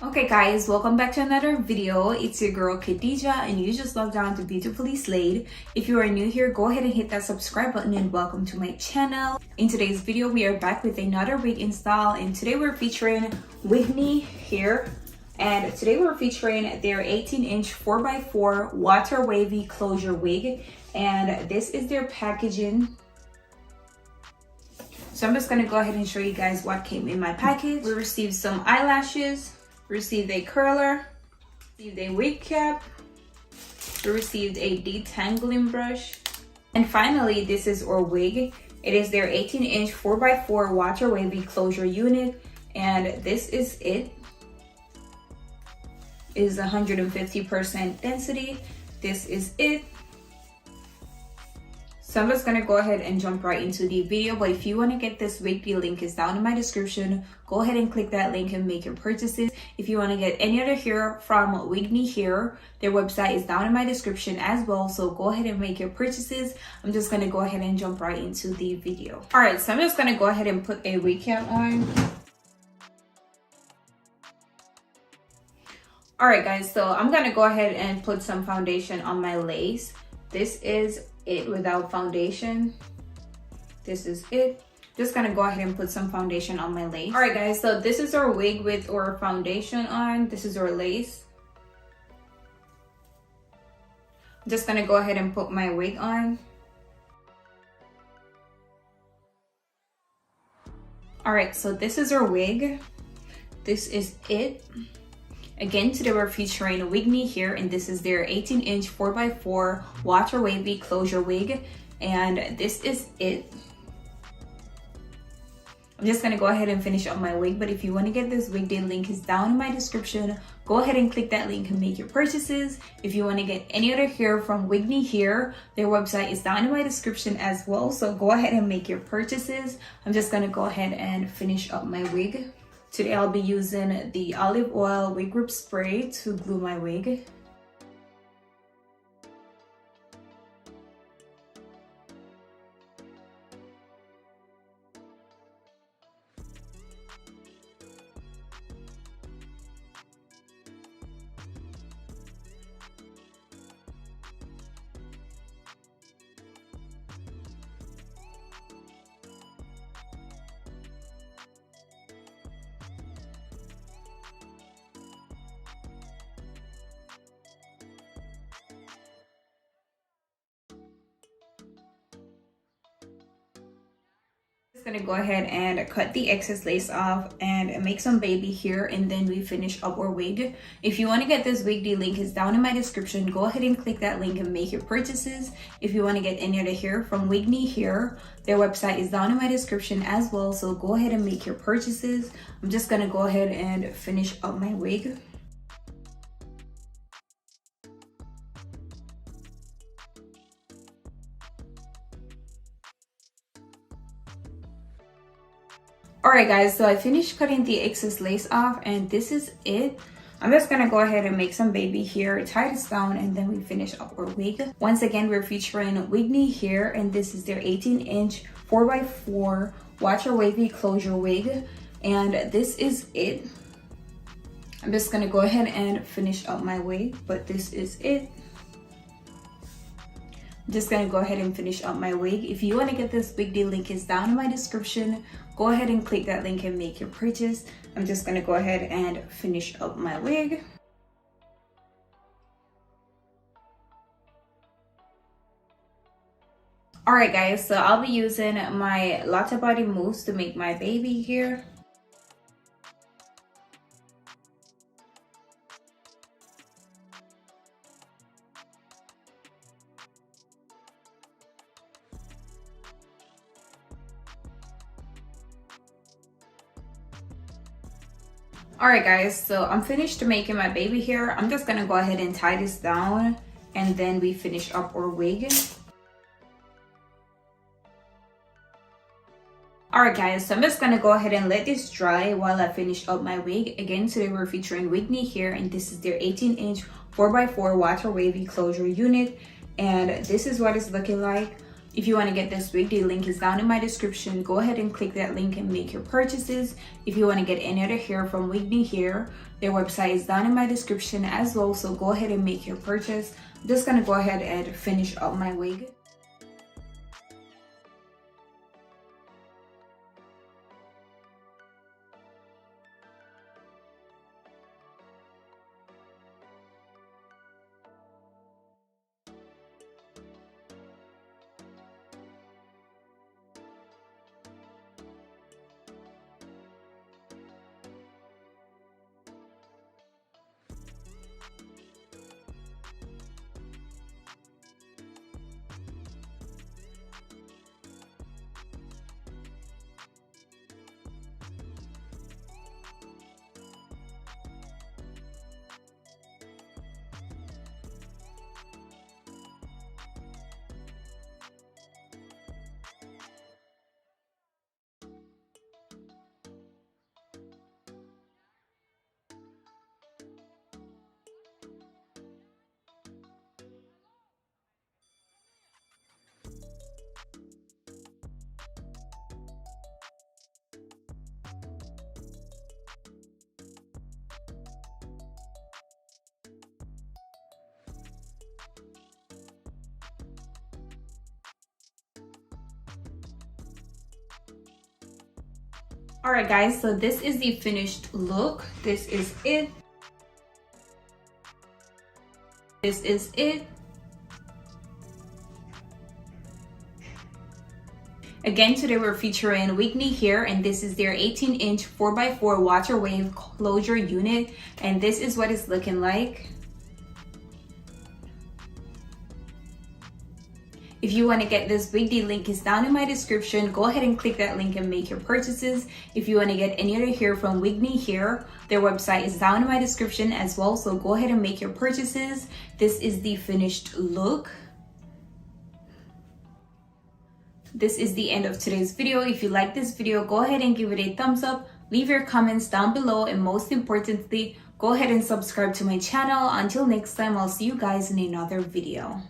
Okay guys, welcome back to another video. It's your girl Khadija and you just logged on to Beautifully Slayed. If you are new here, go ahead and hit that subscribe button and welcome to my channel. In today's video, we are back with another wig install and today we're featuring WIGNEE Hair. And today we're featuring their 18-inch 4x4 water wavy closure wig. And this is their packaging. So I'm just gonna go ahead and show you guys what came in my package. We received some eyelashes, received a curler, received a wig cap, we received a detangling brush, and finally this is our wig. It is their 18-inch 4x4 water wavy closure unit, and this is it. It is 150% density. This is it. So I'm just gonna go ahead and jump right into the video, but if you want to get this wig, the link is down in my description. Go ahead and click that link and make your purchases. If you want to get any other hair from WIGNEE Hair, their website is down in my description as well, so go ahead and make your purchases. I'm just gonna go ahead and jump right into the video. All right, so I'm just gonna go ahead and put a wig cap on. All right guys, so I'm gonna go ahead and put some foundation on my lace. This is it without foundation. This is it. Just gonna go ahead and put some foundation on my lace. All right guys, so this is our wig with our foundation on. This is our lace. I'm just gonna go ahead and put my wig on. All right, so this is our wig. This is it. Again, today we're featuring WIGNEE Hair, and this is their 18-inch 4x4 water wavy closure wig, and this is it. I'm just gonna go ahead and finish up my wig, but if you want to get this wig, the link is down in my description. Go ahead and click that link and make your purchases. If you want to get any other hair from WIGNEE Hair, their website is down in my description as well, so go ahead and make your purchases. I'm just gonna go ahead and finish up my wig. Today I'll be using the olive oil wig grip spray to glue my wig. Just gonna go ahead and cut the excess lace off and make some baby hair, and then we finish up our wig. If you want to get this wig, the link is down in my description. Go ahead and click that link and make your purchases. If you want to get any other hair from WIGNEE Hair, their website is down in my description as well, so go ahead and make your purchases. I'm just gonna go ahead and finish up my wig. Alright guys, so I finished cutting the excess lace off and this is it. I'm just gonna go ahead and make some baby hair, tie this down, and then we finish up our wig. Once again, we're featuring WIGNEE Hair, and this is their 18-inch 4x4 water wavy closure wig, and this is it. I'm just gonna go ahead and finish up my wig, but this is it. Just gonna go ahead and finish up my wig. If you want to get this wig, the link is down in my description. Go ahead and click that link and make your purchase. I'm just gonna go ahead and finish up my wig. Alright guys, so I'll be using my latte body mousse to make my baby hair. Alright guys, so I'm finished making my baby hair. I'm just gonna go ahead and tie this down, and then we finish up our wig. Alright guys, so I'm just gonna go ahead and let this dry while I finish up my wig. Again, today we're featuring WIGNEE Hair, and this is their 18-inch 4x4 water wavy closure unit, and this is what it's looking like. If you want to get this wig, the link is down in my description. Go ahead and click that link and make your purchases. If you want to get any other hair from WIGNEE Hair, their website is down in my description as well, so go ahead and make your purchase. I'm just gonna go ahead and finish up my wig. Alright guys, so this is the finished look. This is it. This is it. Again, today we're featuring WIGNEE Hair, and this is their 18-inch 4x4 water wave closure unit, and this is what it's looking like. If you want to get this wig, the link is down in my description. Go ahead and click that link and make your purchases. If you want to get any other hair from WIGNEE Hair, their website is down in my description as well, so go ahead and make your purchases. This is the finished look. This is the end of today's video. If you like this video, go ahead and give it a thumbs up. Leave your comments down below, and most importantly, go ahead and subscribe to my channel. Until next time, I'll see you guys in another video.